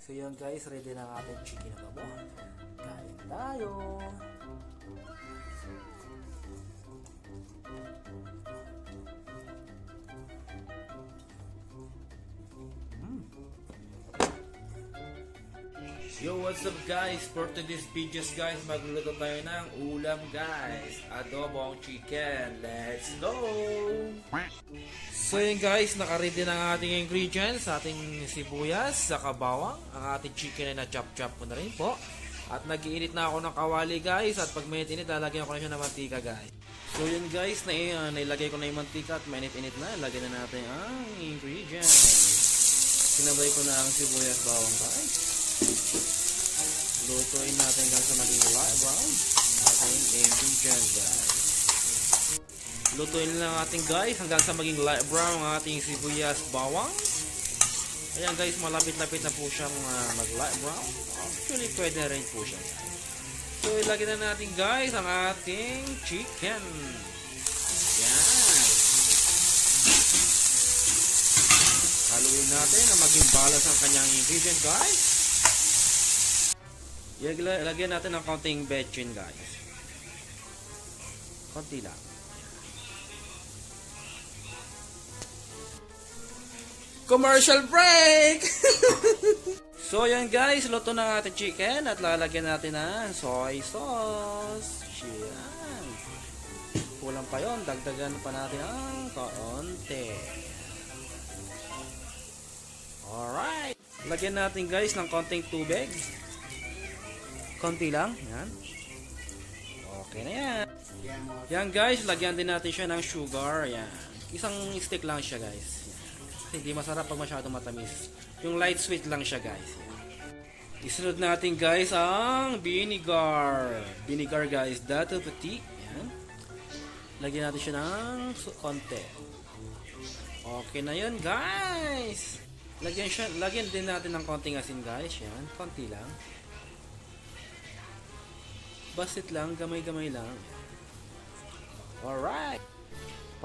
So yun guys, ready na ang ating chicken adobo. Kain tayo! Yo, what's up guys? For today's videos guys, magluluto tayo ng ulam guys. Adobong chicken. Let's go! So yun guys, nakaready na ang ating ingredients. Ating sibuyas, saka bawang. Ang ating chicken ay na-chop-chop ko na rin po. At nag-iinit na ako ng kawali guys. At pag mainit-init, lalagyan ko na siya ng mantika guys. So yun guys, nailagay ko na yung mantika at mainit-init na. Lagyan na natin ang ingredients. Sinabay ko na ang sibuyas bawang guys. Lutuin natin hanggang sa maging light brown ating ingredients guys. Lutuin lang natin guys hanggang sa maging light brown ang ating sibuyas bawang. Ayan guys, malapit-lapit na po siyang mag light brown. Actually pwede na rin po siya guys. So ilagay na natin guys ang ating chicken. Yan. Haluin natin na maging balance ang kanyang ingredient guys. Lagyan natin ng konting betchin guys. Konti lang. Commercial break! So yan guys, luto na ang ating chicken at lalagyan natin ng soy sauce. Yan. Kulang pa yon, dagdagan pa natin ang kaunti. Alright. Lagyan natin guys ng konting tubig. Konti lang, yan. Okay na yan. Yan guys, lagyan din natin siya ng sugar, yan. Isang stick lang siya guys. Yan. Hindi masarap pag masyadong matamis. Yung light sweet lang siya guys. Yan. Isunod natin guys ang vinegar. Vinegar guys, dato petit. Yan. Lagyan natin siya ng konti. Okay na yun guys. Lagyan din natin ng konting asin guys, yan. Konti lang. Basit lang, gamay-gamay lang. Alright.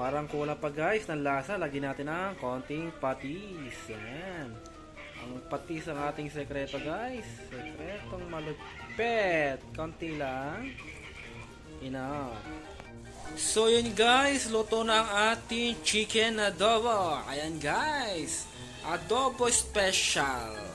Parang kulang pa guys ng lasa. Lagyan natin ng konting patis. Yan. Ang patis ang ating sekreto guys. Sekretong malupit. Konti lang. Enough. So yun guys, luto na ang ating chicken adobo. Ayan guys. Adobo special.